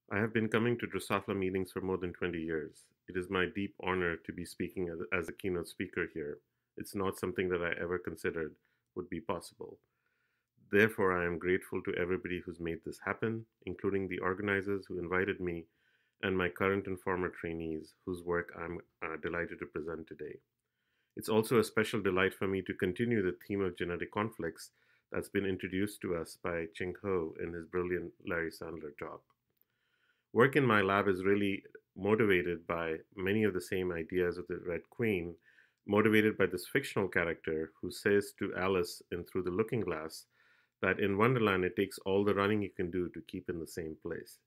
I have been coming to Drosophila meetings for more than 20 years. It is my deep honor to be speaking as a keynote speaker here. It's not something that I ever considered would be possible. Therefore, I am grateful to everybody who's made this happen, including the organizers who invited me and my current and former trainees, whose work I'm delighted to present today. It's also a special delight for me to continue the theme of genetic conflicts that's been introduced to us by Ching Ho in his brilliant Larry Sandler talk. Work in my lab is really motivated by many of the same ideas of the Red Queen, motivated by this fictional character who says to Alice in Through the Looking Glass that in Wonderland it takes all the running you can do to keep in the same place.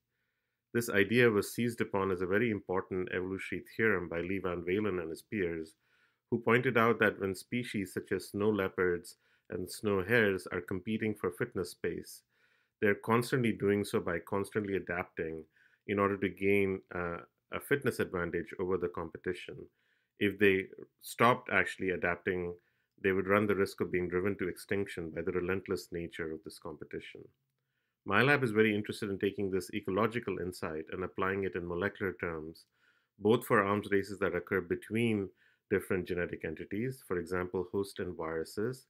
This idea was seized upon as a very important evolutionary theorem by Lee Van Valen and his peers, who pointed out that when species such as snow leopards and snow hares are competing for fitness space, they're constantly doing so by constantly adapting in order to gain a fitness advantage over the competition. If they stopped actually adapting, they would run the risk of being driven to extinction by the relentless nature of this competition. My lab is very interested in taking this ecological insight and applying it in molecular terms, both for arms races that occur between different genetic entities, for example, host and viruses,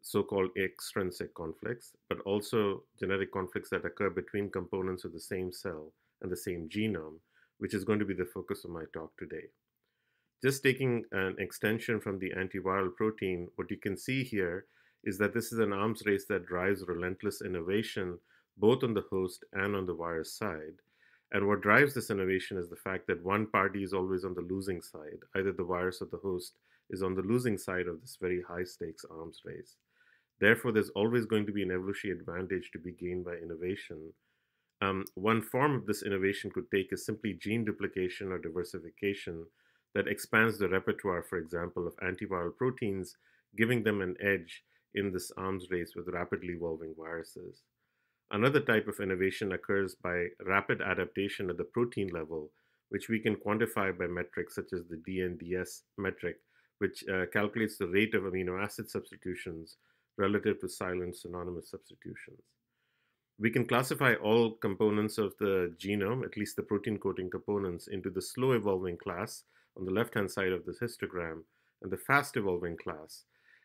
so called extrinsic conflicts, but also genetic conflicts that occur between components of the same cell and the same genome, which is going to be the focus of my talk today. Just taking an extension from the antiviral protein, what you can see here is that this is an arms race that drives relentless innovation both on the host and on the virus side. And what drives this innovation is the fact that one party is always on the losing side. Either the virus or the host is on the losing side of this very high stakes arms race. Therefore, there's always going to be an evolutionary advantage to be gained by innovation. One form of this innovation could take is simply gene duplication or diversification that expands the repertoire, for example, of antiviral proteins, giving them an edge in this arms race with rapidly evolving viruses. Another type of innovation occurs by rapid adaptation at the protein level, which we can quantify by metrics such as the DNDS metric, which calculates the rate of amino acid substitutions relative to silent synonymous substitutions. We can classify all components of the genome, at least the protein coding components, into the slow evolving class on the left-hand side of this histogram and the fast evolving class.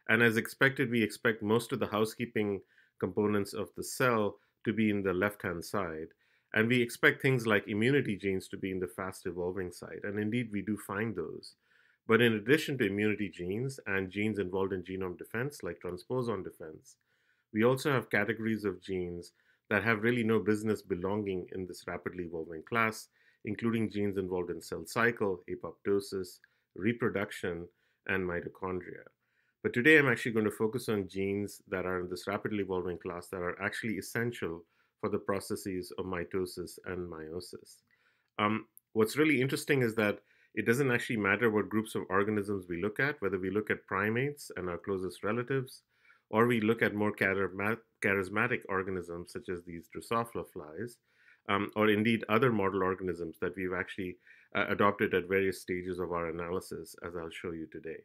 And as expected, we expect most of the housekeeping components of the cell to be in the left-hand side. And we expect things like immunity genes to be in the fast evolving side. And indeed, we do find those. But in addition to immunity genes and genes involved in genome defense, like transposon defense, we also have categories of genes that have really no business belonging in this rapidly evolving class, including genes involved in cell cycle, apoptosis, reproduction, and mitochondria. But today I'm actually going to focus on genes that are in this rapidly evolving class that are actually essential for the processes of mitosis and meiosis. What's really interesting is that it doesn't actually matter what groups of organisms we look at, whether we look at primates and our closest relatives, or we look at more charismatic organisms such as these Drosophila flies, or indeed other model organisms that we've actually adopted at various stages of our analysis, as I'll show you today.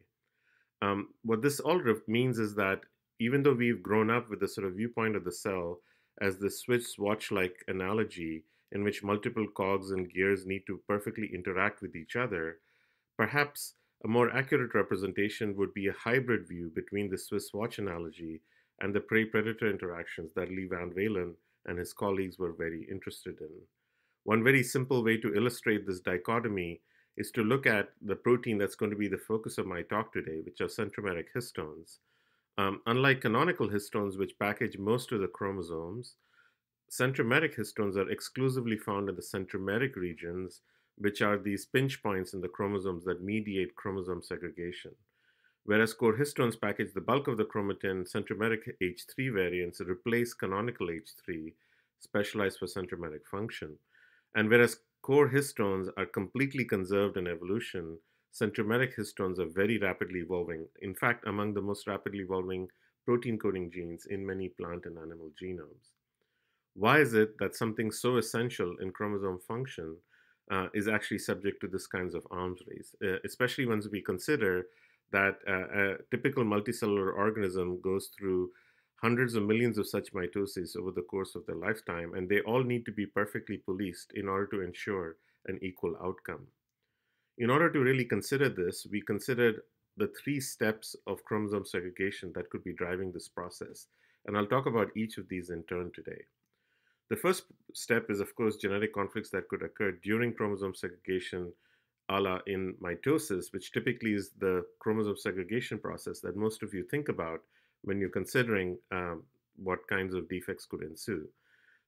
What this all means is that even though we've grown up with the sort of viewpoint of the cell as the Swiss watch-like analogy in which multiple cogs and gears need to perfectly interact with each other, perhaps a more accurate representation would be a hybrid view between the Swiss watch analogy and the prey-predator interactions that Lee Van Valen and his colleagues were very interested in. One very simple way to illustrate this dichotomy is to look at the protein that's going to be the focus of my talk today, which are centromeric histones. Unlike canonical histones, which package most of the chromosomes, centromeric histones are exclusively found in the centromeric regions, which are these pinch points in the chromosomes that mediate chromosome segregation. Whereas core histones package the bulk of the chromatin, centromeric H3 variants replace canonical H3, specialized for centromeric function. And whereas core histones are completely conserved in evolution, centromeric histones are very rapidly evolving, in fact, among the most rapidly evolving protein coding genes in many plant and animal genomes. Why is it that something so essential in chromosome function is actually subject to this kinds of arms race, especially once we consider that a typical multicellular organism goes through hundreds of millions of such mitoses over the course of their lifetime, and they all need to be perfectly policed in order to ensure an equal outcome. In order to really consider this, we considered the three steps of chromosome segregation that could be driving this process, and I'll talk about each of these in turn today. The first step is, of course, genetic conflicts that could occur during chromosome segregation, a la in mitosis, which typically is the chromosome segregation process that most of you think about when you're considering what kinds of defects could ensue.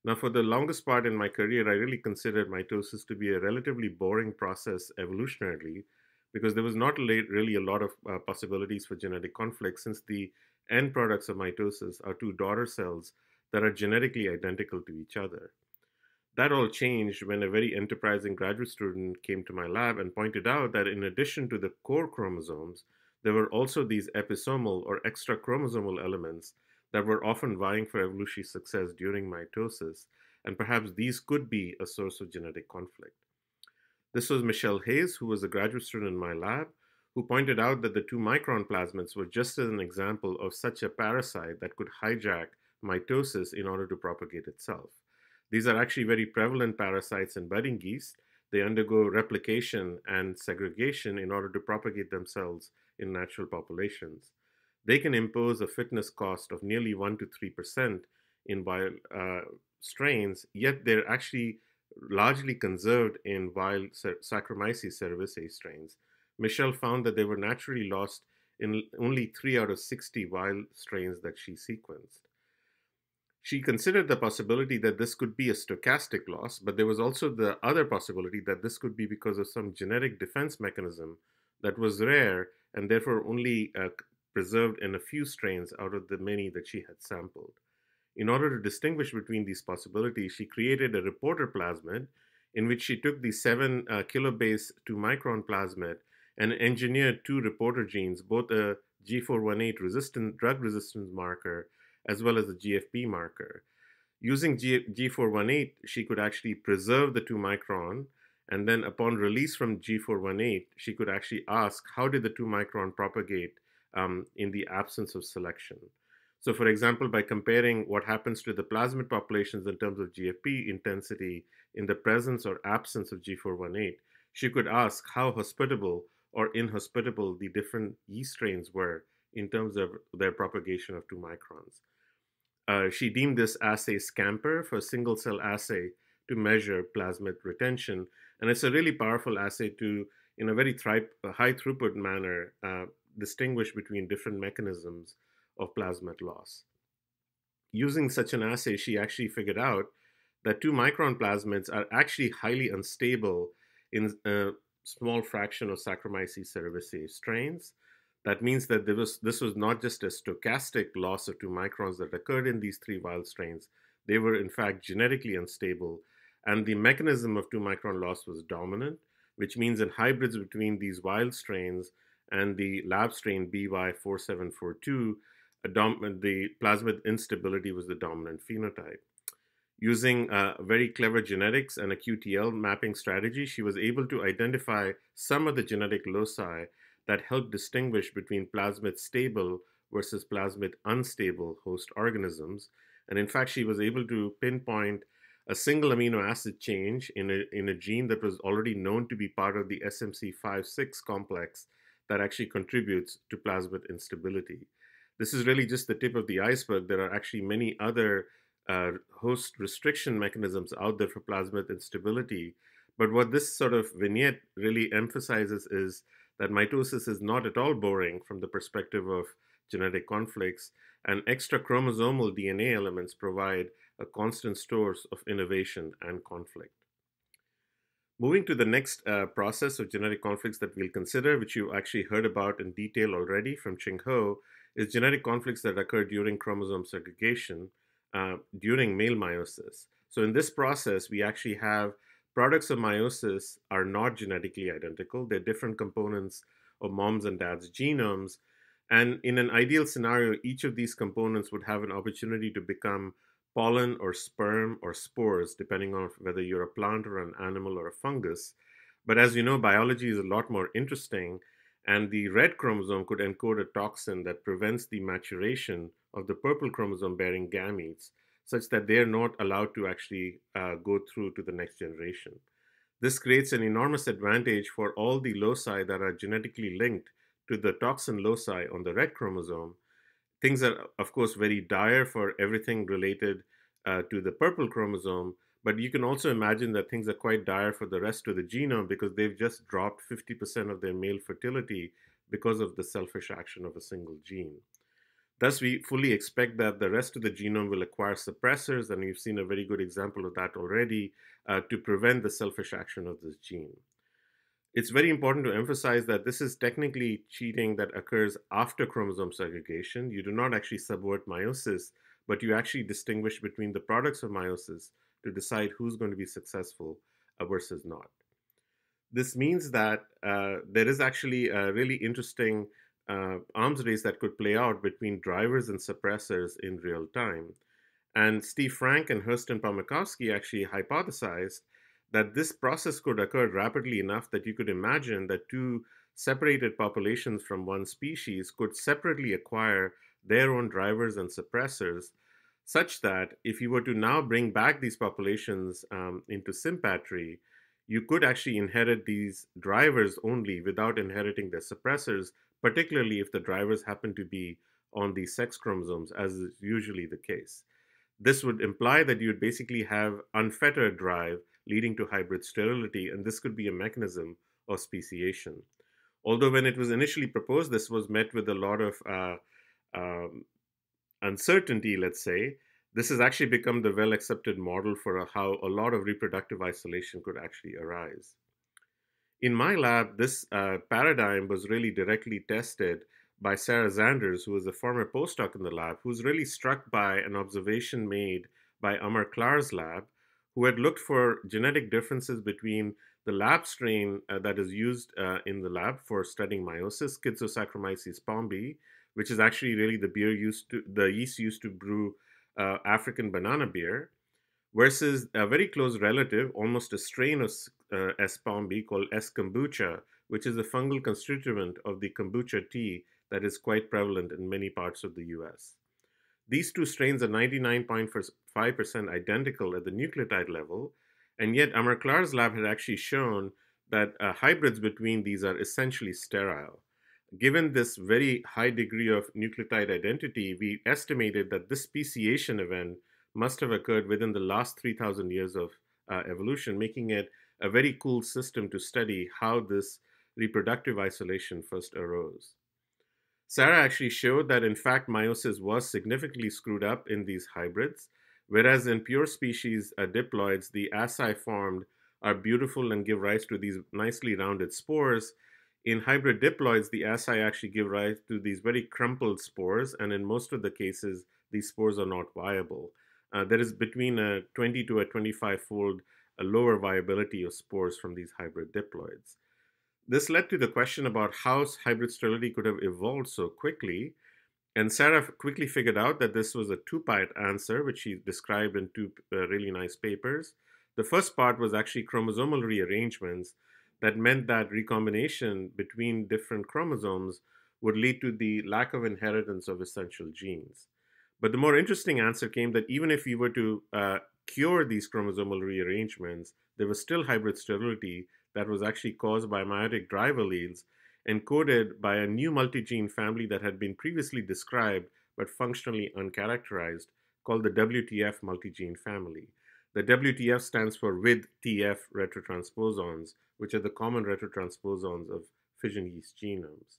Now, for the longest part in my career, I really considered mitosis to be a relatively boring process evolutionarily, because there was not really a lot of possibilities for genetic conflict, since the end products of mitosis are two daughter cells that are genetically identical to each other. That all changed when a very enterprising graduate student came to my lab and pointed out that in addition to the core chromosomes, there were also these episomal or extra chromosomal elements that were often vying for evolutionary success during mitosis, and perhaps these could be a source of genetic conflict. This was Michelle Hayes, who was a graduate student in my lab, who pointed out that the 2-micron plasmids were just an example of such a parasite that could hijack mitosis in order to propagate itself. These are actually very prevalent parasites in budding yeast. They undergo replication and segregation in order to propagate themselves in natural populations. They can impose a fitness cost of nearly 1 to 3% in wild strains, yet they're actually largely conserved in wild Saccharomyces cerevisiae strains. Michelle found that they were naturally lost in only 3 out of 60 wild strains that she sequenced. She considered the possibility that this could be a stochastic loss, but there was also the other possibility that this could be because of some genetic defense mechanism that was rare and therefore only preserved in a few strains out of the many that she had sampled. In order to distinguish between these possibilities, she created a reporter plasmid in which she took the 7 kilobase 2-micron plasmid and engineered 2 reporter genes, both a G418 drug resistance marker as well as a GFP marker. Using G418, she could actually preserve the 2-micron, and then upon release from G418, she could actually ask, how did the 2-micron propagate in the absence of selection? So for example, by comparing what happens to the plasmid populations in terms of GFP intensity in the presence or absence of G418, she could ask how hospitable or inhospitable the different yeast strains were in terms of their propagation of 2 microns. She deemed this assay SCAMPER for single cell assay to measure plasmid retention. And it's a really powerful assay to, in a very high throughput manner, distinguish between different mechanisms of plasmid loss. Using such an assay, she actually figured out that 2-micron plasmids are actually highly unstable in a small fraction of Saccharomyces cerevisiae strains. That means that this was not just a stochastic loss of 2 microns that occurred in these 3 wild strains. They were in fact genetically unstable, and the mechanism of 2-micron loss was dominant, which means in hybrids between these wild strains and the lab strain BY4742, the plasmid instability was the dominant phenotype. Using very clever genetics and a QTL mapping strategy, she was able to identify some of the genetic loci that help distinguish between plasmid stable versus plasmid unstable host organisms. And in fact, she was able to pinpoint a single amino acid change in a gene that was already known to be part of the SMC5-6 complex that actually contributes to plasmid instability. This is really just the tip of the iceberg. There are actually many other host restriction mechanisms out there for plasmid instability. But what this sort of vignette really emphasizes is that mitosis is not at all boring from the perspective of genetic conflicts, and extra chromosomal DNA elements provide a constant source of innovation and conflict. Moving to the next process of genetic conflicts that we'll consider, which you actually heard about in detail already from Ching Ho, is genetic conflicts that occur during chromosome segregation during male meiosis. So in this process, we actually have products of meiosis are not genetically identical. They're different components of mom's and dad's genomes. And in an ideal scenario, each of these components would have an opportunity to become pollen or sperm or spores, depending on whether you're a plant or an animal or a fungus. But as you know, biology is a lot more interesting, and the red chromosome could encode a toxin that prevents the maturation of the purple chromosome bearing gametes, such that they are not allowed to actually go through to the next generation. This creates an enormous advantage for all the loci that are genetically linked to the toxin loci on the red chromosome. Things are, of course, very dire for everything related to the purple chromosome, but you can also imagine that things are quite dire for the rest of the genome because they've just dropped 50% of their male fertility because of the selfish action of a single gene. Thus, we fully expect that the rest of the genome will acquire suppressors, and we've seen a very good example of that already, to prevent the selfish action of this gene. It's very important to emphasize that this is technically cheating that occurs after chromosome segregation. You do not actually subvert meiosis, but you actually distinguish between the products of meiosis to decide who's going to be successful versus not. This means that there is actually a really interesting arms race that could play out between drivers and suppressors in real time. And Steve Frank and Hurston Palmakovsky actually hypothesized that this process could occur rapidly enough that you could imagine that two separated populations from one species could separately acquire their own drivers and suppressors, such that if you were to now bring back these populations into sympatry, you could actually inherit these drivers only without inheriting their suppressors, particularly if the drivers happen to be on the sex chromosomes, as is usually the case. This would imply that you'd basically have unfettered drive leading to hybrid sterility, and this could be a mechanism of speciation. Although when it was initially proposed, this was met with a lot of uncertainty, let's say. This has actually become the well-accepted model for how a lot of reproductive isolation could actually arise. In my lab, this paradigm was really directly tested by Sarah Zanders, who was a former postdoc in the lab, who's really struck by an observation made by Amar Klar's lab, who had looked for genetic differences between the lab strain that is used in the lab for studying meiosis, Schizosaccharomyces pombe, which is actually really the yeast used to brew African banana beer, versus a very close relative, almost a strain of S. pombe called S. kombucha, which is a fungal constituent of the kombucha tea that is quite prevalent in many parts of the US. These two strains are 99.5% identical at the nucleotide level, and yet Amar Klar's lab had actually shown that hybrids between these are essentially sterile. Given this very high degree of nucleotide identity, we estimated that this speciation event must have occurred within the last 3,000 years of evolution, making it a very cool system to study how this reproductive isolation first arose. Sarah actually showed that in fact meiosis was significantly screwed up in these hybrids, whereas in pure species diploids, the asci formed are beautiful and give rise to these nicely rounded spores. In hybrid diploids, the asci actually give rise to these very crumpled spores, and in most of the cases, these spores are not viable. There is between a 20 to a 25-fold lower viability of spores from these hybrid diploids. This led to the question about how hybrid sterility could have evolved so quickly, and Sarah quickly figured out that this was a two-part answer, which she described in two really nice papers. The first part was actually chromosomal rearrangements that meant that recombination between different chromosomes would lead to the lack of inheritance of essential genes. But the more interesting answer came that even if we were to cure these chromosomal rearrangements, there was still hybrid sterility that was actually caused by meiotic drive alleles encoded by a new multigene family that had been previously described but functionally uncharacterized, called the WTF multigene family. The WTF stands for with TF retrotransposons, which are the common retrotransposons of fission yeast genomes.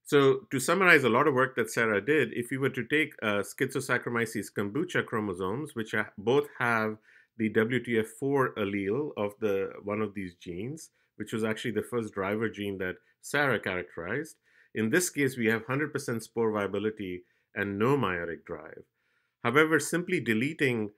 So to summarize a lot of work that Sarah did, if we were to take Schizosaccharomyces kombucha chromosomes, which both have the WTF4 allele of one of these genes, which was actually the first driver gene that Sarah characterized. In this case, we have 100% spore viability and no meiotic drive. However, simply deleting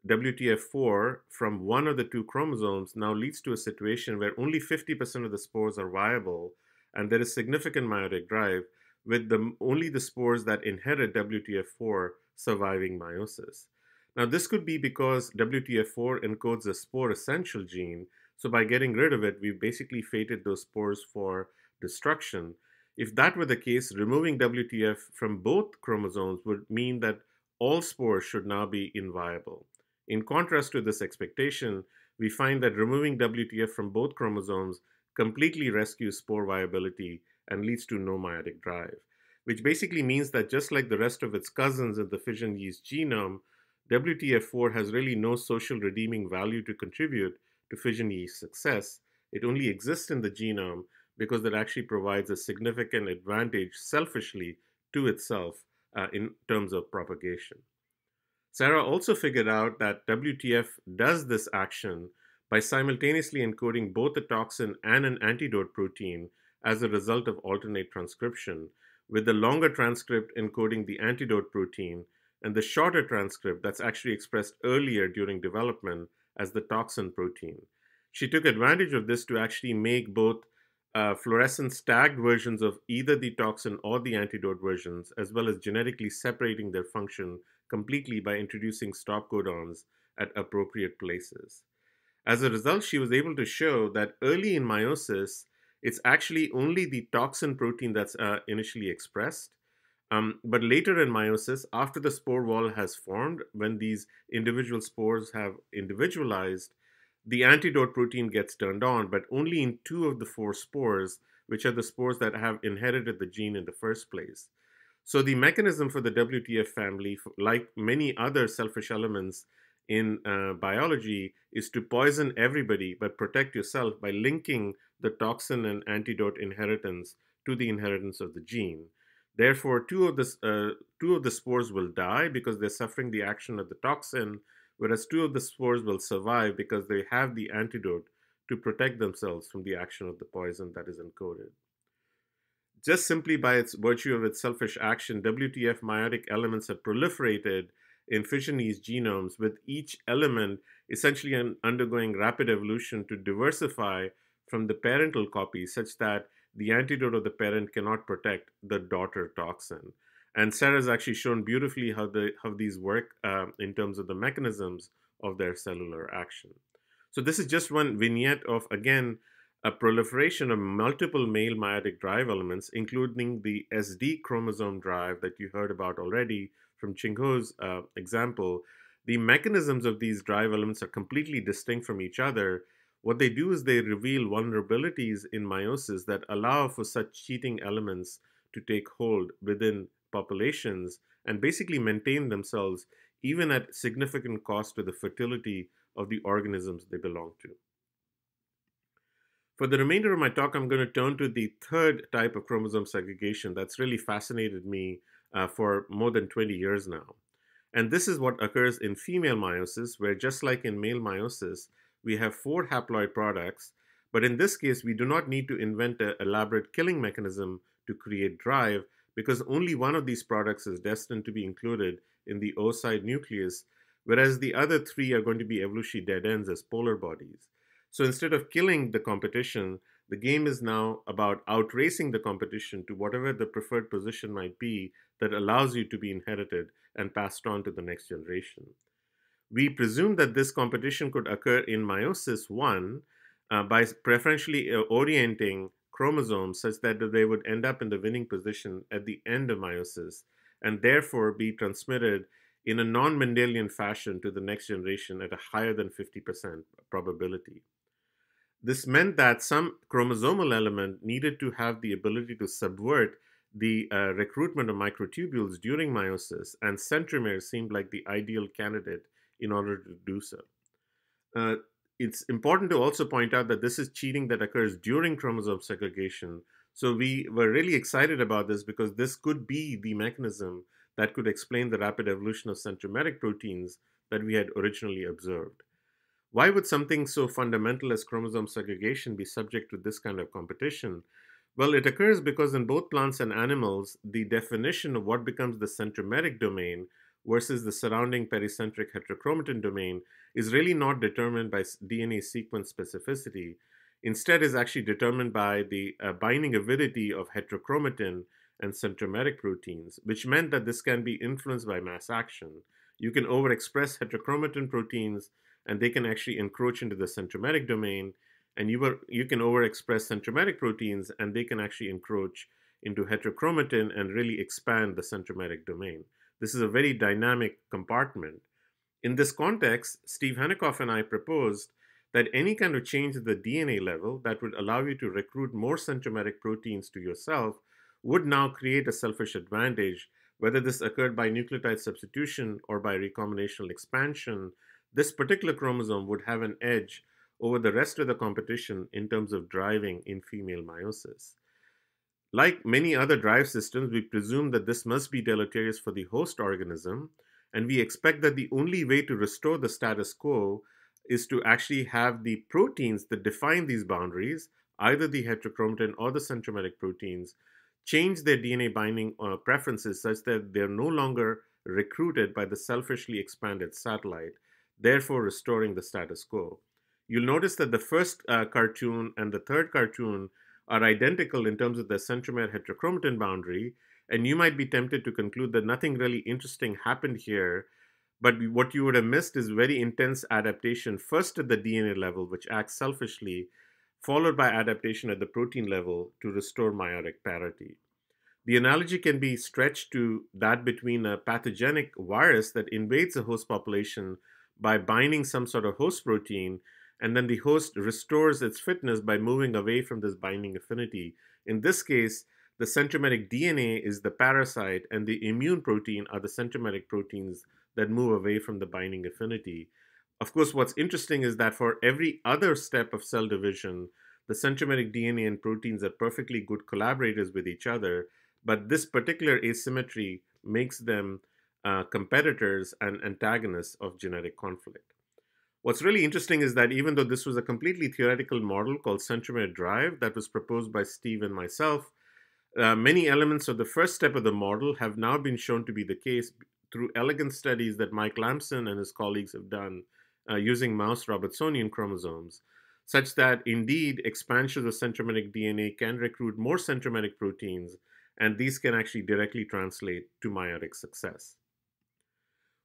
WTF4 from one of the two chromosomes now leads to a situation where only 50% of the spores are viable, and there is significant meiotic drive, with only the spores that inherit WTF4 surviving meiosis. Now, this could be because WTF4 encodes a spore essential gene, so by getting rid of it, we've basically fated those spores for destruction. If that were the case, removing WTF from both chromosomes would mean that all spores should now be inviable. In contrast to this expectation, we find that removing WTF from both chromosomes completely rescues spore viability and leads to no meiotic drive, which basically means that just like the rest of its cousins in the fission yeast genome, WTF4 has really no social redeeming value to contribute to fission yeast success. It only exists in the genome because it actually provides a significant advantage selfishly to itself in terms of propagation. Sarah also figured out that WTF does this action by simultaneously encoding both a toxin and an antidote protein as a result of alternate transcription, with the longer transcript encoding the antidote protein and the shorter transcript that's actually expressed earlier during development as the toxin protein. She took advantage of this to actually make both fluorescent stacked versions of either the toxin or the antidote versions, as well as genetically separating their function completely by introducing stop codons at appropriate places. As a result, she was able to show that early in meiosis, it's actually only the toxin protein that's initially expressed. But later in meiosis, after the spore wall has formed, when these individual spores have individualized, the antidote protein gets turned on, but only in 2 of the 4 spores, which are the spores that have inherited the gene in the first place. So the mechanism for the WTF family, like many other selfish elements in biology, is to poison everybody but protect yourself by linking the toxin and antidote inheritance to the inheritance of the gene. Therefore, two of the spores will die because they're suffering the action of the toxin, whereas 2 of the spores will survive because they have the antidote to protect themselves from the action of the poison that is encoded. Just simply by its virtue of its selfish action, WTF meiotic elements have proliferated in fission yeast genomes, with each element essentially undergoing rapid evolution to diversify from the parental copy such that the antidote of the parent cannot protect the daughter toxin. And Sarah's actually shown beautifully how these work in terms of the mechanisms of their cellular action. So this is just one vignette of, again, a proliferation of multiple male meiotic drive elements, including the SD chromosome drive that you heard about already from Chingho's example. The mechanisms of these drive elements are completely distinct from each other. What they do is they reveal vulnerabilities in meiosis that allow for such cheating elements to take hold within populations and basically maintain themselves even at significant cost to the fertility of the organisms they belong to. For the remainder of my talk, I'm going to turn to the third type of chromosome segregation that's really fascinated me for more than 20 years now. And this is what occurs in female meiosis, where just like in male meiosis, we have 4 haploid products, but in this case, we do not need to invent an elaborate killing mechanism to create drive, because only one of these products is destined to be included in the oocyte nucleus, whereas the other 3 are going to be evolutionary dead ends as polar bodies. So instead of killing the competition, the game is now about outracing the competition to whatever the preferred position might be that allows you to be inherited and passed on to the next generation. We presume that this competition could occur in meiosis 1 by preferentially orienting chromosomes such that they would end up in the winning position at the end of meiosis and therefore be transmitted in a non-Mendelian fashion to the next generation at a higher than 50% probability. This meant that some chromosomal element needed to have the ability to subvert the recruitment of microtubules during meiosis, and centromere seemed like the ideal candidate in order to do so. It's important to also point out that this is cheating that occurs during chromosome segregation. So we were really excited about this because this could be the mechanism that could explain the rapid evolution of centromeric proteins that we had originally observed. Why would something so fundamental as chromosome segregation be subject to this kind of competition? Well, it occurs because in both plants and animals, the definition of what becomes the centromeric domain versus the surrounding pericentric heterochromatin domain is really not determined by DNA sequence specificity. Instead, is actually determined by the binding avidity of heterochromatin and centromeric proteins, which meant that this can be influenced by mass action. You can overexpress heterochromatin proteins, and they can actually encroach into the centromeric domain, and you can overexpress centromeric proteins, and they can actually encroach into heterochromatin and really expand the centromeric domain. This is a very dynamic compartment. In this context, Steve Hanekoff and I proposed that any kind of change at the DNA level that would allow you to recruit more centromeric proteins to yourself would now create a selfish advantage, whether this occurred by nucleotide substitution or by recombinational expansion. This particular chromosome would have an edge over the rest of the competition in terms of driving in female meiosis. Like many other drive systems, we presume that this must be deleterious for the host organism, and we expect that the only way to restore the status quo is to actually have the proteins that define these boundaries, either the heterochromatin or the centromeric proteins, change their DNA binding preferences such that they're no longer recruited by the selfishly expanded satellite, therefore restoring the status quo. You'll notice that the first cartoon and the third cartoon are identical in terms of the centromere heterochromatin boundary, and you might be tempted to conclude that nothing really interesting happened here, but what you would have missed is very intense adaptation first at the DNA level, which acts selfishly, followed by adaptation at the protein level to restore meiotic parity. The analogy can be stretched to that between a pathogenic virus that invades a host population by binding some sort of host protein, and then the host restores its fitness by moving away from this binding affinity. In this case, the centromeric DNA is the parasite, and the immune protein are the centromeric proteins that move away from the binding affinity. Of course, what's interesting is that for every other step of cell division, the centromeric DNA and proteins are perfectly good collaborators with each other, but this particular asymmetry makes them competitors and antagonists of genetic conflict. What's really interesting is that even though this was a completely theoretical model called Centromere-drive that was proposed by Steve and myself, many elements of the first step of the model have now been shown to be the case through elegant studies that Mike Lamson and his colleagues have done using mouse Robertsonian chromosomes, such that indeed expansions of centromeric DNA can recruit more centromeric proteins, and these can actually directly translate to meiotic success.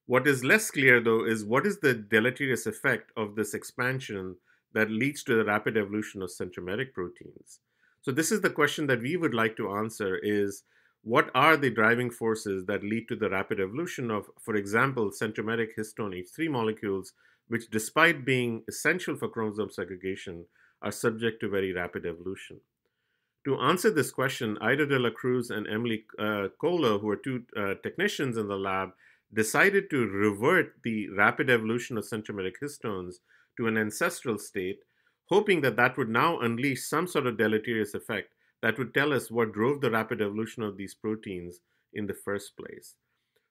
What is less clear, though, is what is the deleterious effect of this expansion that leads to the rapid evolution of centromeric proteins? So this is the question that we would like to answer is, what are the driving forces that lead to the rapid evolution of, for example, centromeric histone H3 molecules, which despite being essential for chromosome segregation, are subject to very rapid evolution? To answer this question, Ida de la Cruz and Emily Kohler, who are two technicians in the lab, decided to revert the rapid evolution of centromeric histones to an ancestral state, hoping that that would now unleash some sort of deleterious effect that would tell us what drove the rapid evolution of these proteins in the first place.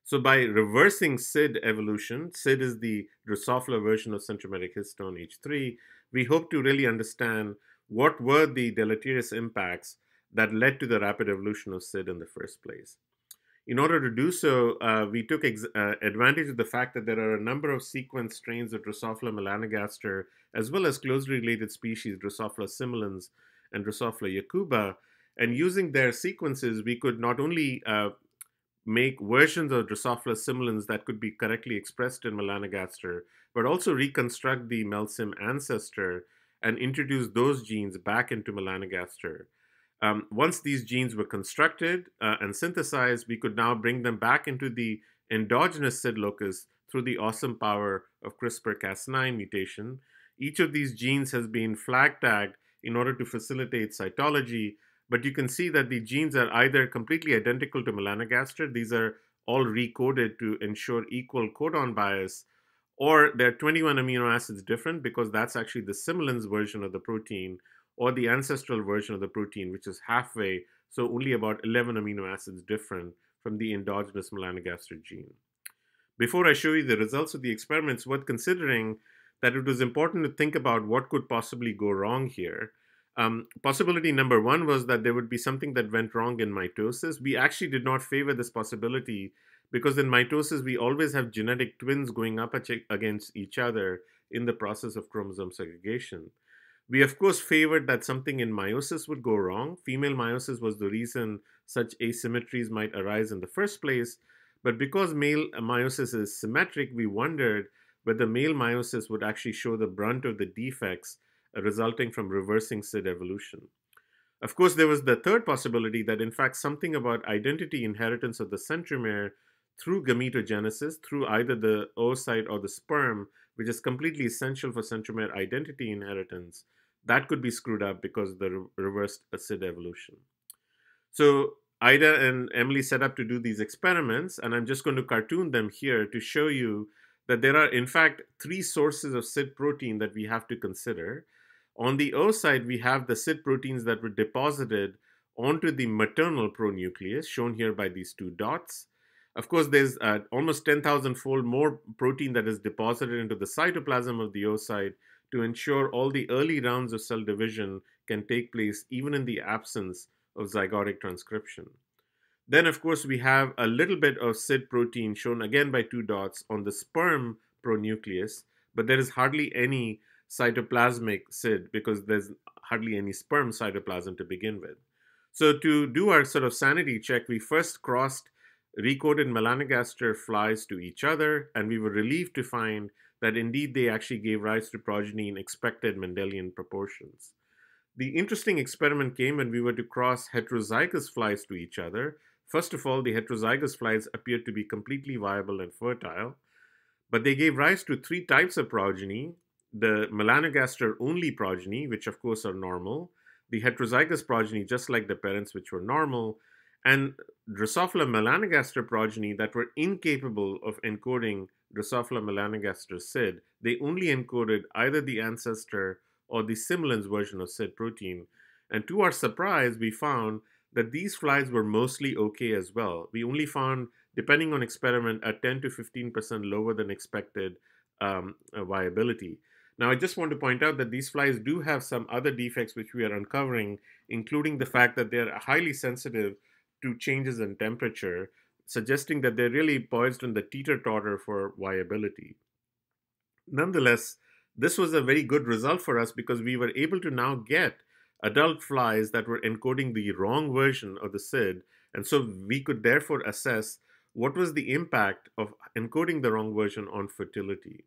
So by reversing SID evolution, SID is the Drosophila version of centromeric histone H3, we hope to really understand what were the deleterious impacts that led to the rapid evolution of SID in the first place. In order to do so, we took advantage of the fact that there are a number of sequence strains of Drosophila melanogaster, as well as closely related species, Drosophila similans and Drosophila jacoba. And using their sequences, we could not only make versions of Drosophila similans that could be correctly expressed in melanogaster, but also reconstruct the melsim ancestor and introduce those genes back into melanogaster. Once these genes were constructed and synthesized, we could now bring them back into the endogenous SID locus through the awesome power of CRISPR-Cas9 mutation. Each of these genes has been flag tagged in order to facilitate cytology, but you can see that the genes are either completely identical to melanogaster, these are all recoded to ensure equal codon bias, or they're 21 amino acids different because that's actually the similans version of the protein, or the ancestral version of the protein, which is halfway, so only about 11 amino acids different from the endogenous melanogaster gene. Before I show you the results of the experiments, worth considering that it was important to think about what could possibly go wrong here. Possibility number one was that there would be something that went wrong in mitosis. We actually did not favor this possibility because in mitosis, we always have genetic twins going up against each other in the process of chromosome segregation. We, of course, favored that something in meiosis would go wrong. Female meiosis was the reason such asymmetries might arise in the first place. But because male meiosis is symmetric, we wondered whether male meiosis would actually show the brunt of the defects resulting from reversing SID evolution. Of course, there was the third possibility that, in fact, something about identity inheritance of the centromere through gametogenesis, through either the oocyte or the sperm, which is completely essential for centromere identity inheritance, that could be screwed up because of the reversed SID evolution. So Ida and Emily set up to do these experiments, and I'm just going to cartoon them here to show you that there are, in fact, three sources of SID protein that we have to consider. On the O side, we have the SID proteins that were deposited onto the maternal pronucleus, shown here by these two dots. Of course, there's almost 10,000-fold more protein that is deposited into the cytoplasm of the oocyte to ensure all the early rounds of cell division can take place even in the absence of zygotic transcription. Then, of course, we have a little bit of SID protein shown again by two dots on the sperm pronucleus, but there is hardly any cytoplasmic SID because there's hardly any sperm cytoplasm to begin with. So to do our sort of sanity check, we first crossed recoded melanogaster flies to each other, and we were relieved to find that indeed they actually gave rise to progeny in expected Mendelian proportions. The interesting experiment came when we were to cross heterozygous flies to each other. First of all, the heterozygous flies appeared to be completely viable and fertile, but they gave rise to three types of progeny: the melanogaster-only progeny, which of course are normal, the heterozygous progeny, just like the parents, which were normal, and Drosophila melanogaster progeny that were incapable of encoding Drosophila melanogaster SID. They only encoded either the ancestor or the similans version of SID protein. And to our surprise, we found that these flies were mostly okay as well. We only found, depending on experiment, a 10 to 15% lower than expected viability. Now, I just want to point out that these flies do have some other defects which we are uncovering, including the fact that they're highly sensitive to changes in temperature, suggesting that they're really poised on the teeter-totter for viability. Nonetheless, this was a very good result for us because we were able to now get adult flies that were encoding the wrong version of the SID, and so we could therefore assess what was the impact of encoding the wrong version on fertility.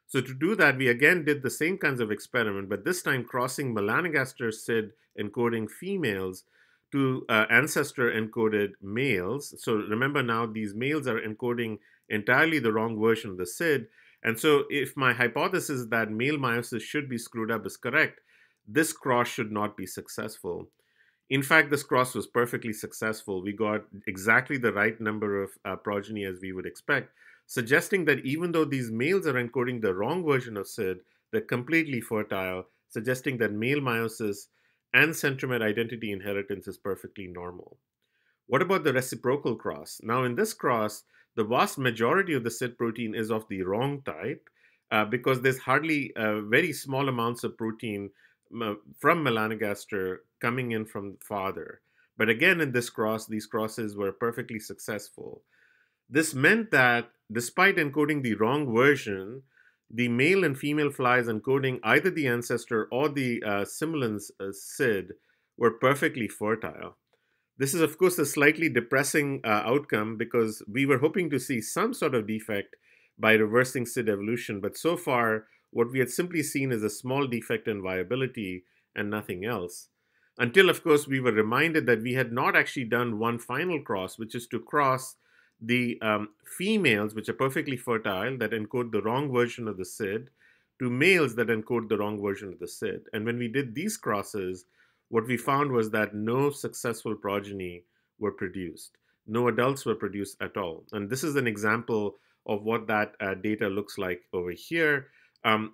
So to do that, we again did the same kinds of experiment, but this time crossing melanogaster SID encoding females to ancestor encoded males. So remember now, these males are encoding entirely the wrong version of the SID. And so if my hypothesis that male meiosis should be screwed up is correct, this cross should not be successful. In fact, this cross was perfectly successful. We got exactly the right number of progeny as we would expect, suggesting that even though these males are encoding the wrong version of SID, they're completely fertile, suggesting that male meiosis and centromere identity inheritance is perfectly normal. What about the reciprocal cross? Now, in this cross, the vast majority of the SID protein is of the wrong type because there's hardly very small amounts of protein from melanogaster coming in from father. But again, in this cross, these crosses were perfectly successful. This meant that despite encoding the wrong version, the male and female flies encoding either the ancestor or the similans SID were perfectly fertile. This is, of course, a slightly depressing outcome because we were hoping to see some sort of defect by reversing SID evolution, but so far, what we had simply seen is a small defect in viability and nothing else. Until, of course, we were reminded that we had not actually done one final cross, which is to cross the females, which are perfectly fertile, that encode the wrong version of the SID, to males that encode the wrong version of the SID. And when we did these crosses, what we found was that no successful progeny were produced. No adults were produced at all. And this is an example of what that data looks like over here,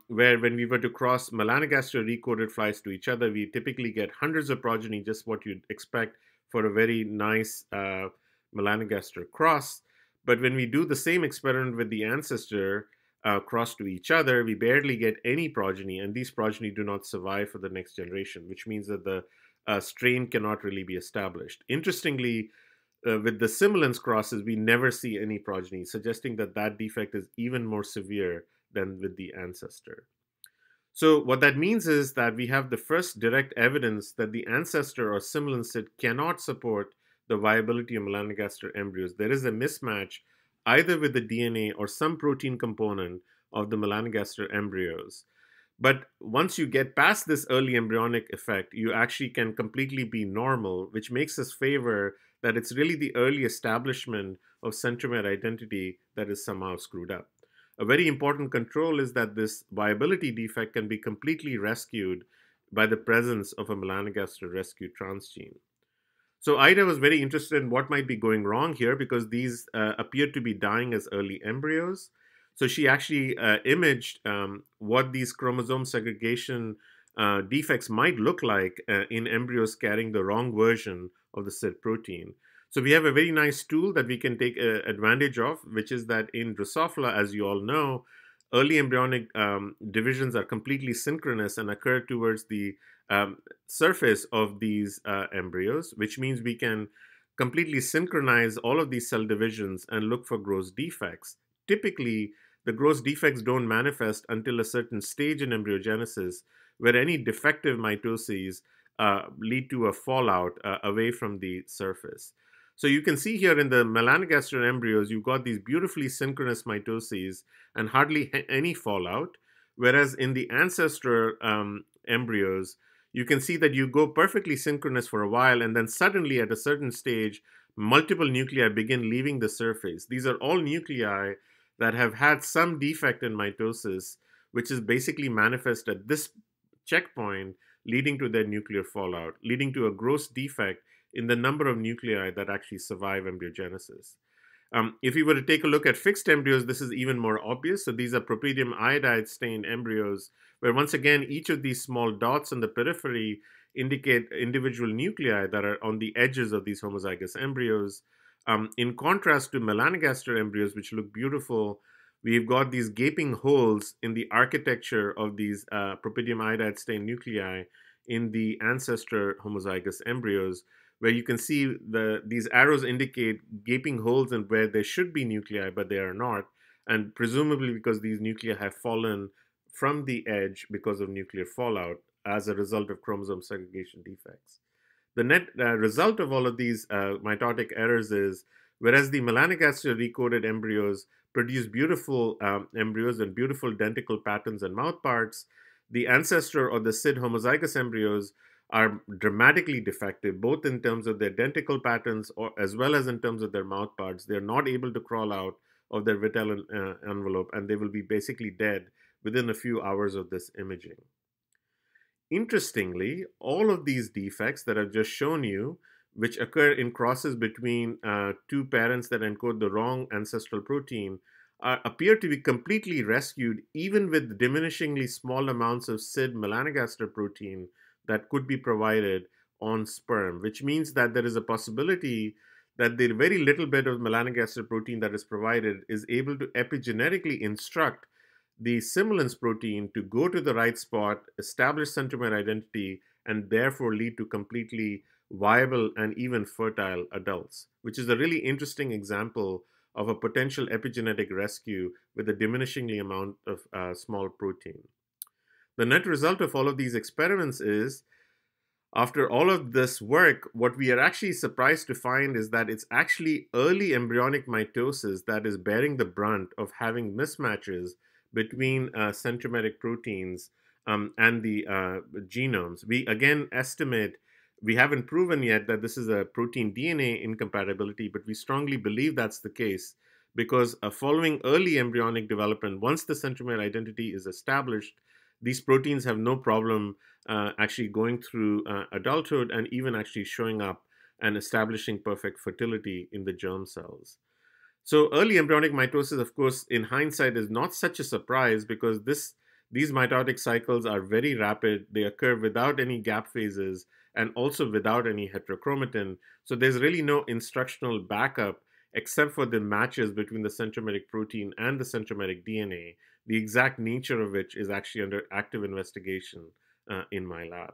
where when we were to cross melanogaster recoded flies to each other, we typically get hundreds of progeny, just what you'd expect for a very nice melanogaster cross. But when we do the same experiment with the ancestor cross to each other, we barely get any progeny, and these progeny do not survive for the next generation, which means that the strain cannot really be established. Interestingly, with the similans crosses, we never see any progeny, suggesting that that defect is even more severe than with the ancestor. So what that means is that we have the first direct evidence that the ancestor or similan SID cannot support the viability of melanogaster embryos. There is a mismatch either with the DNA or some protein component of the melanogaster embryos. But once you get past this early embryonic effect, you actually can completely be normal, which makes us favor that it's really the early establishment of centromere identity that is somehow screwed up. A very important control is that this viability defect can be completely rescued by the presence of a melanogaster rescue transgene. So Ida was very interested in what might be going wrong here because these appeared to be dying as early embryos. So she actually imaged what these chromosome segregation defects might look like in embryos carrying the wrong version of the SID protein. So we have a very nice tool that we can take advantage of, which is that in Drosophila, as you all know, early embryonic divisions are completely synchronous and occur towards the surface of these embryos, which means we can completely synchronize all of these cell divisions and look for gross defects. Typically, the gross defects don't manifest until a certain stage in embryogenesis where any defective mitoses lead to a fallout away from the surface. So you can see here in the melanogaster embryos, you've got these beautifully synchronous mitoses and hardly any fallout, whereas in the ancestral embryos, you can see that you go perfectly synchronous for a while, and then suddenly at a certain stage, multiple nuclei begin leaving the surface. These are all nuclei that have had some defect in mitosis, which is basically manifest at this checkpoint, leading to their nuclear fallout, leading to a gross defect in the number of nuclei that actually survive embryogenesis. If we were to take a look at fixed embryos, this is even more obvious. So these are propydium iodide stained embryos, where once again, each of these small dots on the periphery indicate individual nuclei that are on the edges of these homozygous embryos. In contrast to melanogaster embryos, which look beautiful, we've got these gaping holes in the architecture of these propydium iodide stained nuclei in the ancestor homozygous embryos, where you can see these arrows indicate gaping holes in where there should be nuclei, but they are not, and presumably because these nuclei have fallen from the edge because of nuclear fallout as a result of chromosome segregation defects. The net result of all of these mitotic errors is, whereas the melanogaster recoded embryos produce beautiful embryos and beautiful dentical patterns and mouth parts, the ancestor or the SID homozygous embryos are dramatically defective, both in terms of their dentical patterns as well as in terms of their mouth parts. They're not able to crawl out of their vital envelope, and they will be basically dead within a few hours of this imaging. Interestingly, all of these defects that I've just shown you, which occur in crosses between two parents that encode the wrong ancestral protein, appear to be completely rescued even with diminishingly small amounts of SID melanogaster protein that could be provided on sperm, which means that there is a possibility that the very little bit of melanogaster protein that is provided is able to epigenetically instruct the simulans protein to go to the right spot, establish centromere identity, and therefore lead to completely viable and even fertile adults, which is a really interesting example of a potential epigenetic rescue with a diminishingly amount of small protein. The net result of all of these experiments is, after all of this work, what we are actually surprised to find is that it's actually early embryonic mitosis that is bearing the brunt of having mismatches between centromeric proteins and the genomes. We again estimate, we haven't proven yet that this is a protein DNA incompatibility, but we strongly believe that's the case because following early embryonic development, once the centromere identity is established, these proteins have no problem actually going through adulthood and even actually showing up and establishing perfect fertility in the germ cells. So early embryonic mitosis, of course, in hindsight is not such a surprise because these mitotic cycles are very rapid. They occur without any gap phases and also without any heterochromatin. So there's really no instructional backup except for the matches between the centromeric protein and the centromeric DNA, the exact nature of which is actually under active investigation in my lab.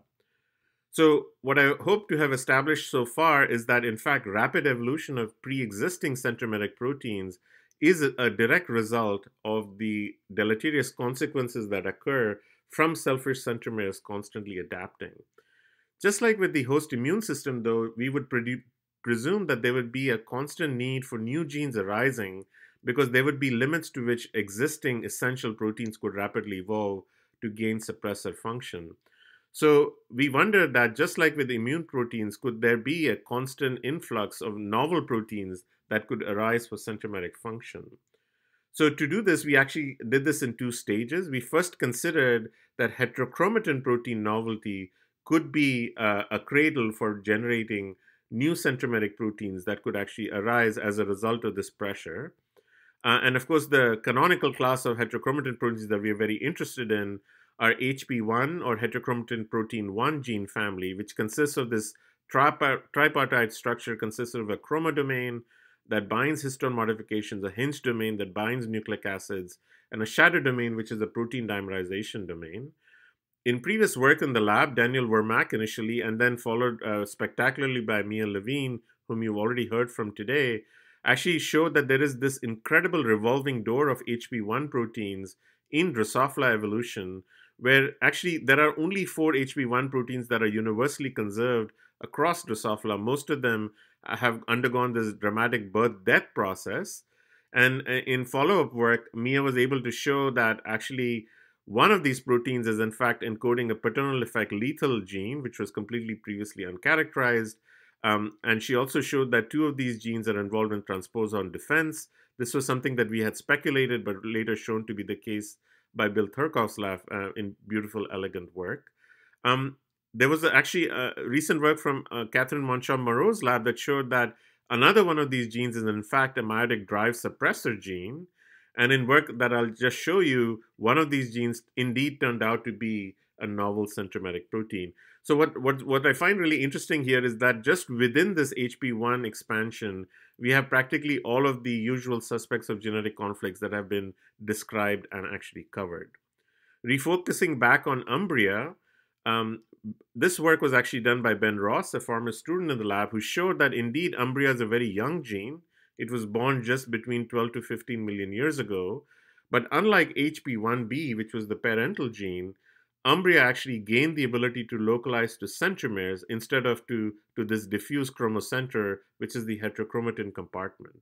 So what I hope to have established so far is that, in fact, rapid evolution of pre-existing centromeric proteins is a direct result of the deleterious consequences that occur from selfish centromeres constantly adapting. Just like with the host immune system, though, we would presume that there would be a constant need for new genes arising because there would be limits to which existing essential proteins could rapidly evolve to gain suppressor function. So we wondered that just like with immune proteins, could there be a constant influx of novel proteins that could arise for centromeric function? So to do this, we actually did this in two stages. We first considered that heterochromatin protein novelty could be a cradle for generating new centromeric proteins that could actually arise as a result of this pressure. And of course, the canonical class of heterochromatin proteins that we are very interested in are HP1 or heterochromatin protein 1 gene family, which consists of this tripartite structure, consists of a chromodomain that binds histone modifications, a hinge domain that binds nucleic acids, and a shadow domain, which is a protein dimerization domain. In previous work in the lab, Daniel Wermack initially, and then followed spectacularly by Mia Levine, whom you've already heard from today, actually showed that there is this incredible revolving door of HP1 proteins in Drosophila evolution, where actually there are only 4 HP1 proteins that are universally conserved across Drosophila. Most of them have undergone this dramatic birth-death process. And in follow-up work, Mia was able to show that actually one of these proteins is in fact encoding a paternal effect lethal gene, which was completely previously uncharacterized. And she also showed that 2 of these genes are involved in transposon defense. This was something that we had speculated, but later shown to be the case by Bill Thurkoff's lab in beautiful, elegant work. There was actually recent work from Catherine Monchon-Moreau's lab that showed that another one of these genes is in fact a meiotic drive suppressor gene. And in work that I'll just show you, one of these genes indeed turned out to be a novel centromeric protein. So what I find really interesting here is that just within this HP1 expansion, we have practically all of the usual suspects of genetic conflicts that have been described and actually covered. Refocusing back on Umbria, this work was actually done by Ben Ross, a former student in the lab, who showed that indeed Umbria is a very young gene. It was born just between 12 to 15 million years ago. But unlike HP1b, which was the parental gene, Umbria actually gained the ability to localize to centromeres instead of to this diffuse chromocenter, which is the heterochromatin compartment.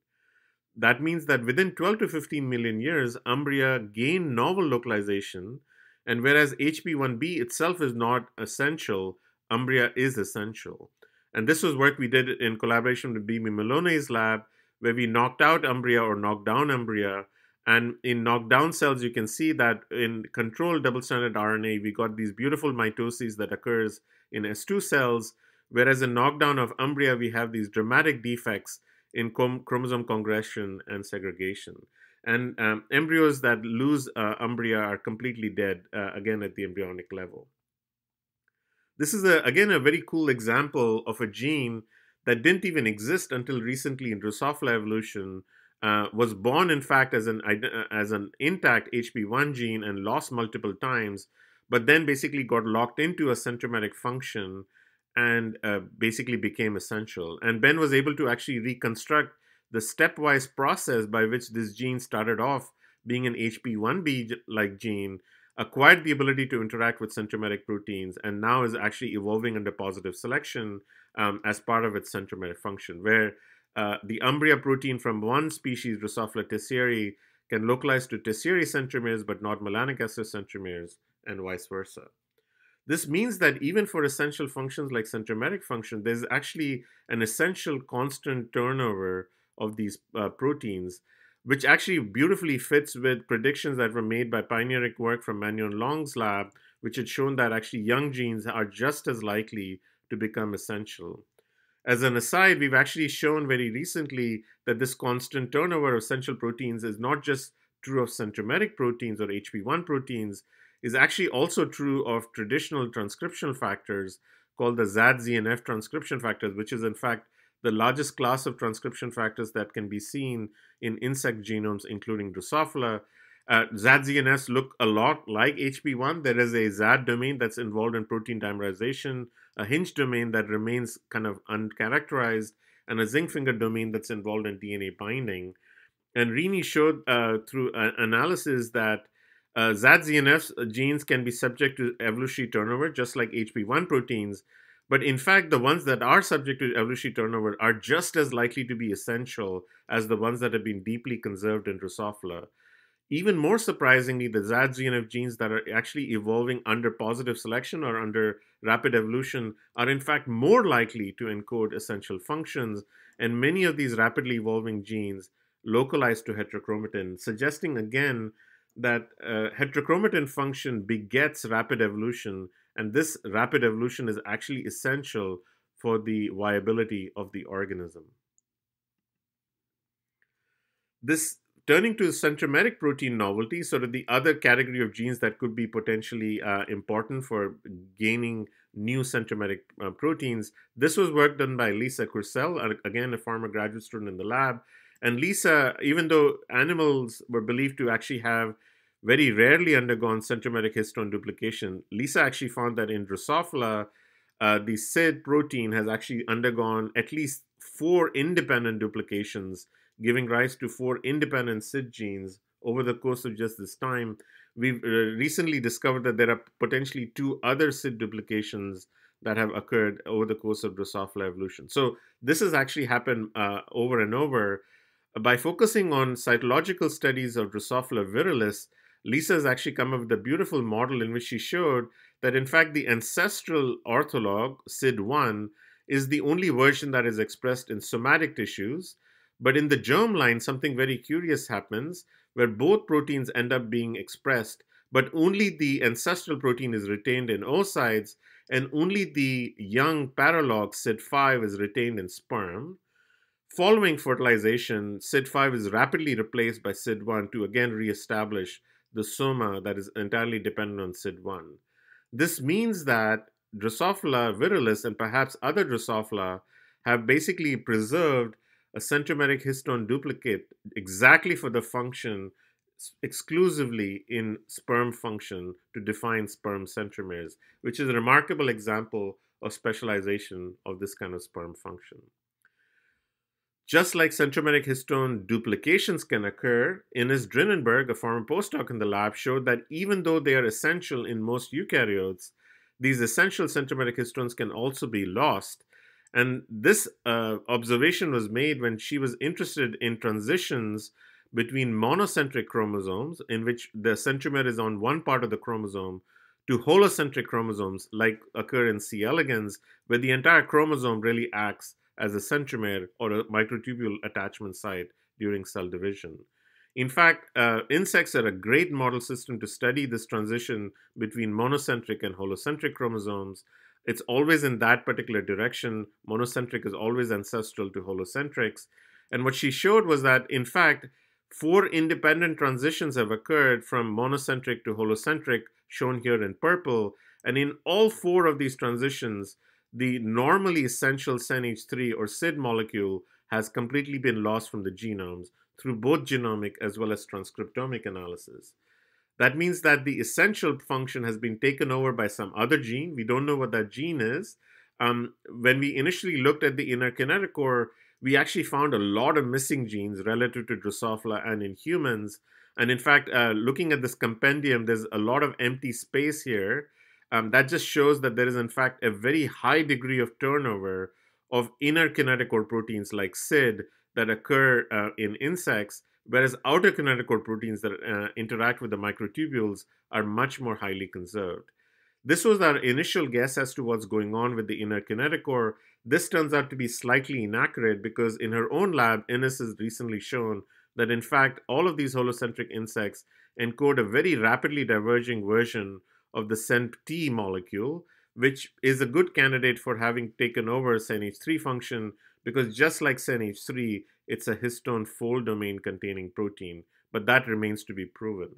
That means that within 12 to 15 million years, Umbria gained novel localization, and whereas HP1b itself is not essential, Umbria is essential. And this was work we did in collaboration with Bimi Malone's lab, where we knocked out Umbria or knocked down Umbria. And in knockdown cells, you can see that in controlled double-stranded RNA, we got these beautiful mitoses that occurs in S2 cells, whereas in knockdown of Umbria, we have these dramatic defects in chromosome congression and segregation. And embryos that lose Umbria are completely dead, again, at the embryonic level. This is, again, a very cool example of a gene that didn't even exist until recently in Drosophila evolution, was born, in fact, as an intact HP1 gene and lost multiple times, but then basically got locked into a centromeric function and basically became essential. And Ben was able to actually reconstruct the stepwise process by which this gene started off being an HP1b-like gene, acquired the ability to interact with centromeric proteins, and now is actually evolving under positive selection as part of its centromeric function, where the Umbria protein from one species, Drosophila tessieri, can localize to tessieri centromeres but not melanic ester centromeres, and vice versa. This means that even for essential functions like centromeric function, there's actually an essential constant turnover of these proteins, which actually beautifully fits with predictions that were made by pioneering work from Magnon Long's lab, which had shown that actually young genes are just as likely to become essential. As an aside, we've actually shown very recently that this constant turnover of essential proteins is not just true of centromeric proteins or HP1 proteins, is actually also true of traditional transcriptional factors called the ZAD-ZNF transcription factors, which is in fact the largest class of transcription factors that can be seen in insect genomes, including Drosophila. ZAD-ZNFs look a lot like HP1. There is a ZAD domain that's involved in protein dimerization, a hinge domain that remains kind of uncharacterized, and a zinc finger domain that's involved in DNA binding. And Rini showed through analysis that ZAD-ZNF genes can be subject to evolutionary turnover, just like HP1 proteins. But in fact, the ones that are subject to evolutionary turnover are just as likely to be essential as the ones that have been deeply conserved in Drosophila. Even more surprisingly, the ZAD-ZNF genes that are actually evolving under positive selection or under rapid evolution are in fact more likely to encode essential functions, and many of these rapidly evolving genes localize to heterochromatin, suggesting again that heterochromatin function begets rapid evolution, and this rapid evolution is actually essential for the viability of the organism. This turning to centromeric protein novelty, sort of the other category of genes that could be potentially important for gaining new centromeric proteins. This was work done by Lisa Kursell, again a former graduate student in the lab. And Lisa, even though animals were believed to actually have very rarely undergone centromeric histone duplication, Lisa actually found that in Drosophila, the SID protein has actually undergone at least 4 independent duplications, giving rise to 4 independent SID genes over the course of just this time. We've recently discovered that there are potentially 2 other SID duplications that have occurred over the course of Drosophila evolution. So this has actually happened over and over. By focusing on cytological studies of Drosophila virilis, Lisa has actually come up with a beautiful model in which she showed that in fact the ancestral ortholog, SID1, is the only version that is expressed in somatic tissues. But in the germline, something very curious happens where both proteins end up being expressed, but only the ancestral protein is retained in oocytes, and only the young paralog SID5 is retained in sperm. Following fertilization, SID5 is rapidly replaced by SID1 to again reestablish the soma that is entirely dependent on SID1. This means that Drosophila virilis and perhaps other Drosophila have basically preserved a centromeric histone duplicate exactly for the function exclusively in sperm function to define sperm centromeres, which is a remarkable example of specialization of this kind of sperm function. Just like centromeric histone duplications can occur, Ines Drinenberg, a former postdoc in the lab, showed that even though they are essential in most eukaryotes, these essential centromeric histones can also be lost. And this observation was made when she was interested in transitions between monocentric chromosomes, in which the centromere is on one part of the chromosome, to holocentric chromosomes, like occur in C. elegans, where the entire chromosome really acts as a centromere or a microtubule attachment site during cell division. In fact, insects are a great model system to study this transition between monocentric and holocentric chromosomes. It's always in that particular direction. Monocentric is always ancestral to holocentrics. And what she showed was that, in fact, 4 independent transitions have occurred from monocentric to holocentric, shown here in purple. And in all 4 of these transitions, the normally essential CNH3 or SID molecule has completely been lost from the genomes through both genomic as well as transcriptomic analysis. That means that the essential function has been taken over by some other gene. We don't know what that gene is. When we initially looked at the inner kinetochore, we actually found a lot of missing genes relative to Drosophila and in humans. And in fact, looking at this compendium, there's a lot of empty space here. That just shows that there is, in fact, a very high degree of turnover of inner kinetochore proteins like SID that occur in insects, whereas outer kinetochore proteins that interact with the microtubules are much more highly conserved. This was our initial guess as to what's going on with the inner kinetochore. This turns out to be slightly inaccurate because in her own lab, Ines has recently shown that, in fact, all of these holocentric insects encode a very rapidly diverging version of the CENT-T molecule, which is a good candidate for having taken over CNH3 function because just like CNH3, it's a histone fold domain containing protein, but that remains to be proven.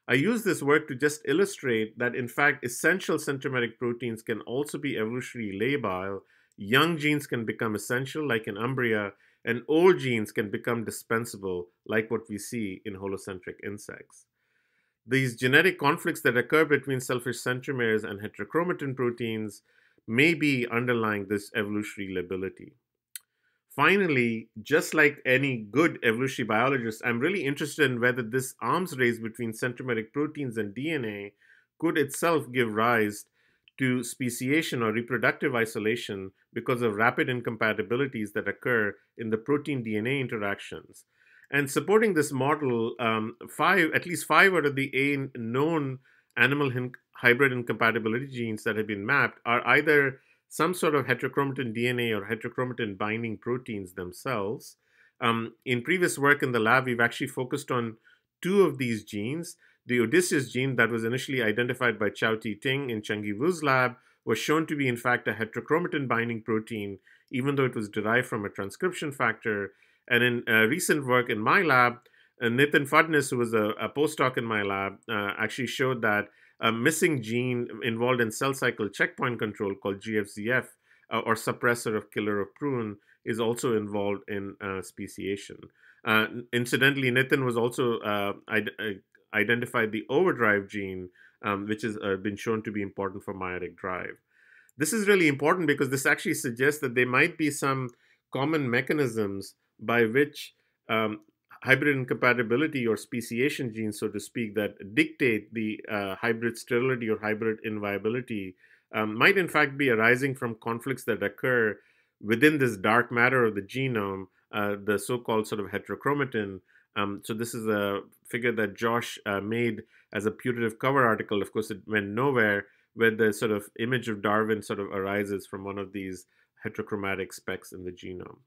I use this work to just illustrate that in fact essential centromeric proteins can also be evolutionarily labile. Young genes can become essential like in Umbria, and old genes can become dispensable like what we see in holocentric insects. These genetic conflicts that occur between selfish centromeres and heterochromatin proteins may be underlying this evolutionary lability. Finally, just like any good evolutionary biologist, I'm really interested in whether this arms race between centromeric proteins and DNA could itself give rise to speciation or reproductive isolation because of rapid incompatibilities that occur in the protein-DNA interactions. And supporting this model, at least five out of the eight known animal hybrid incompatibility genes that have been mapped are either some sort of heterochromatin DNA or heterochromatin binding proteins themselves. In previous work in the lab, we've actually focused on two of these genes. The Odysseus gene that was initially identified by Chao Ti Ting in Chengyi Wu's lab was shown to be, in fact, a heterochromatin binding protein, even though it was derived from a transcription factor. And in recent work in my lab, Nitin Fadnis, who was a postdoc in my lab, actually showed that a missing gene involved in cell cycle checkpoint control called GFZF, or suppressor of killer of prune, is also involved in speciation. Incidentally, Nitin was also identified the overdrive gene, which has been shown to be important for meiotic drive. This is really important because this actually suggests that there might be some common mechanisms by which hybrid incompatibility or speciation genes, so to speak, that dictate the hybrid sterility or hybrid inviability might in fact be arising from conflicts that occur within this dark matter of the genome, the so-called sort of heterochromatin. So this is a figure that Josh made as a putative cover article. Of course, it went nowhere, where the sort of image of Darwin sort of arises from one of these heterochromatic specks in the genome.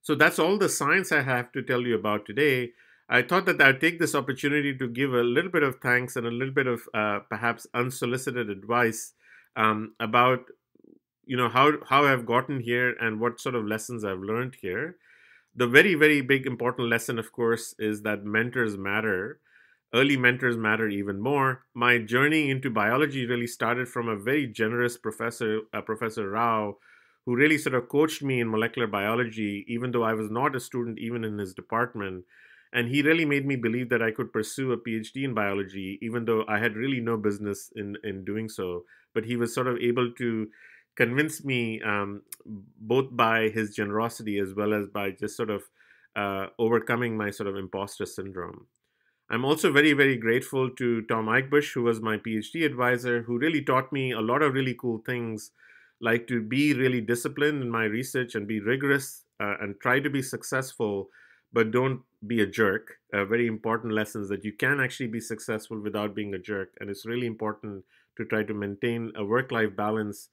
So that's all the science I have to tell you about today. I thought that I'd take this opportunity to give a little bit of thanks and a little bit of perhaps unsolicited advice about how I've gotten here and what sort of lessons I've learned here. The very, very big important lesson, of course, is that mentors matter. Early mentors matter even more. My journey into biology really started from a very generous professor, Professor Rao, who really sort of coached me in molecular biology, even though I was not a student even in his department. And he really made me believe that I could pursue a PhD in biology, even though I had really no business in doing so. But he was sort of able to convince me, both by his generosity as well as by just sort of overcoming my sort of imposter syndrome. I'm also very, very grateful to Tom Eichbush, who was my PhD advisor, who really taught me a lot of really cool things, like to be really disciplined in my research and be rigorous and try to be successful, but don't be a jerk. Very important lessons that you can actually be successful without being a jerk. And it's really important to try to maintain a work-life balance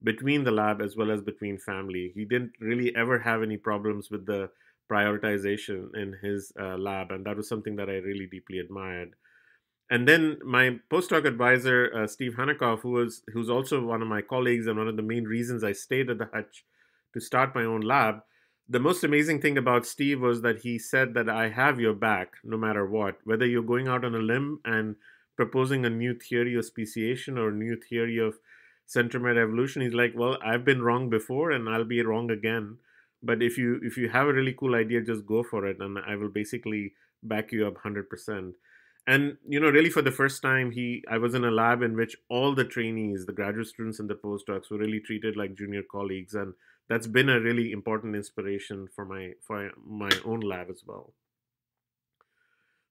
between the lab as well as between family. He didn't really ever have any problems with the prioritization in his lab, and that was something that I really deeply admired. And then my postdoc advisor, Steve Hanekoff, who's also one of my colleagues and one of the main reasons I stayed at the Hutch to start my own lab. The most amazing thing about Steve was that he said that I have your back no matter what, whether you're going out on a limb and proposing a new theory of speciation or a new theory of centromere evolution. He's like, well, I've been wrong before and I'll be wrong again. But if you have a really cool idea, just go for it, and I will basically back you up 100%. And really for the first time, I was in a lab in which all the trainees, the graduate students and the postdocs, were really treated like junior colleagues, and that's been a really important inspiration for my own lab as well.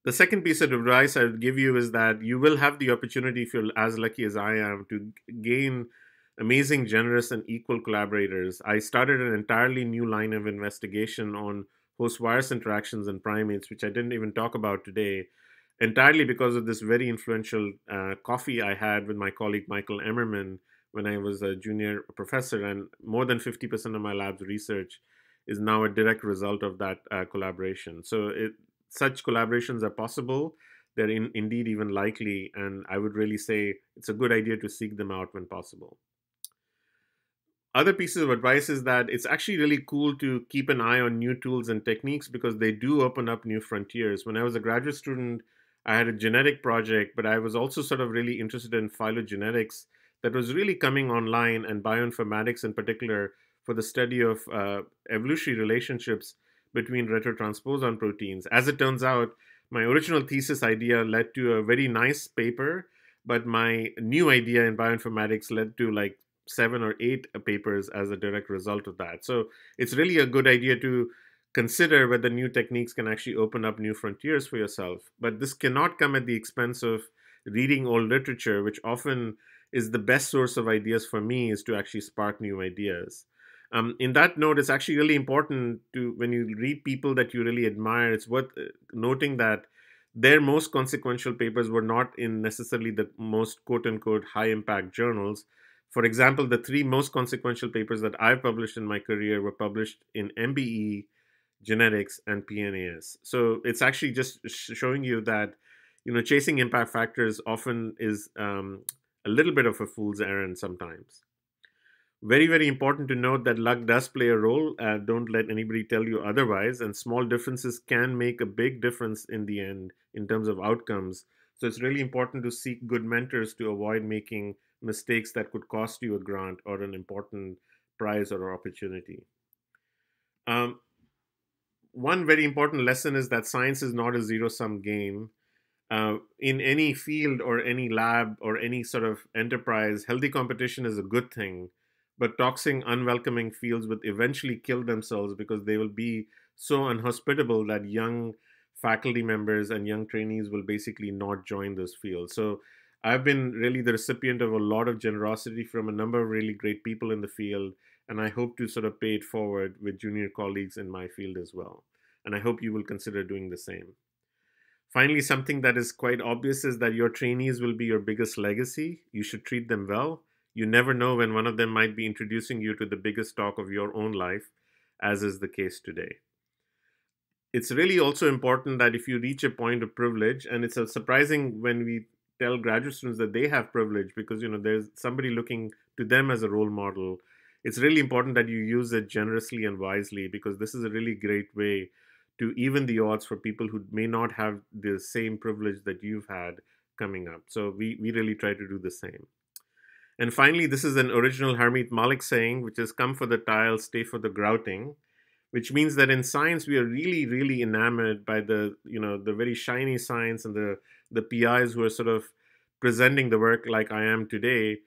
The second piece of advice I would give you is that you will have the opportunity, if you're as lucky as I am, to gain amazing, generous, and equal collaborators. I started an entirely new line of investigation on host-virus interactions in primates, which I didn't even talk about today, entirely because of this very influential coffee I had with my colleague Michael Emmerman when I was a junior professor, and more than 50% of my lab's research is now a direct result of that collaboration. So such collaborations are possible. They're indeed even likely, and I would really say it's a good idea to seek them out when possible. Other pieces of advice is that it's actually really cool to keep an eye on new tools and techniques because they do open up new frontiers. When I was a graduate student, I had a genetic project, but I was also sort of really interested in phylogenetics that was really coming online, and bioinformatics in particular, for the study of evolutionary relationships between retrotransposon proteins. As it turns out, my original thesis idea led to a very nice paper, but my new idea in bioinformatics led to like 7 or 8 papers as a direct result of that. So it's really a good idea to consider whether new techniques can actually open up new frontiers for yourself. But this cannot come at the expense of reading old literature, which often is the best source of ideas for me, is to actually spark new ideas. In that note, it's actually really important to, when you read people that you really admire, it's worth noting that their most consequential papers were not in necessarily the most quote unquote high impact journals. For example, the three most consequential papers that I've published in my career were published in MBE, genetics, and PNAS. So it's actually just showing you that, chasing impact factors often is a little bit of a fool's errand sometimes. Very, very important to note that luck does play a role. Don't let anybody tell you otherwise. And small differences can make a big difference in the end in terms of outcomes. So it's really important to seek good mentors to avoid making mistakes that could cost you a grant or an important prize or opportunity. Um, One very important lesson is that science is not a zero sum game. In any field or any lab or any sort of enterprise, healthy competition is a good thing, but toxic, unwelcoming fields would eventually kill themselves because they will be so unhospitable that young faculty members and young trainees will basically not join those fields. So I've been really the recipient of a lot of generosity from a number of really great people in the field, and I hope to sort of pay it forward with junior colleagues in my field as well. And I hope you will consider doing the same. Finally, something that is quite obvious is that your trainees will be your biggest legacy. You should treat them well. You never know when one of them might be introducing you to the biggest talk of your own life, as is the case today. It's really also important that if you reach a point of privilege, and it's surprising when we tell graduate students that they have privilege because there's somebody looking to them as a role model. It's really important that you use it generously and wisely, because this is a really great way to even the odds for people who may not have the same privilege that you've had coming up. So we really try to do the same. And finally, this is an original Harmit Malik saying, which is come for the tile, stay for the grouting, which means that in science we are really, really enamored by the very shiny science and the PIs who are sort of presenting the work like I am today.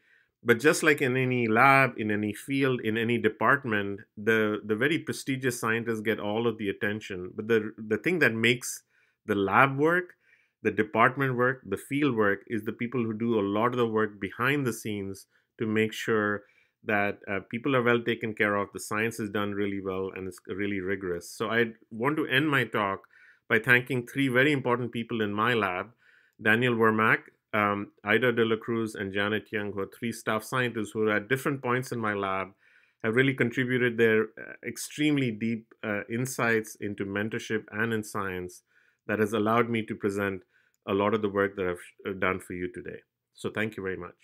But just like in any lab, in any field, in any department, the very prestigious scientists get all of the attention. But the thing that makes the lab work, the department work, the field work is the people who do a lot of the work behind the scenes to make sure that people are well taken care of, the science is done really well, and it's really rigorous. So I want to end my talk by thanking three very important people in my lab: Daniel Wermack, Ida De La Cruz, and Janet Young, who are three staff scientists who at different points in my lab have really contributed their extremely deep insights into mentorship and in science that has allowed me to present a lot of the work that I've done for you today. So thank you very much.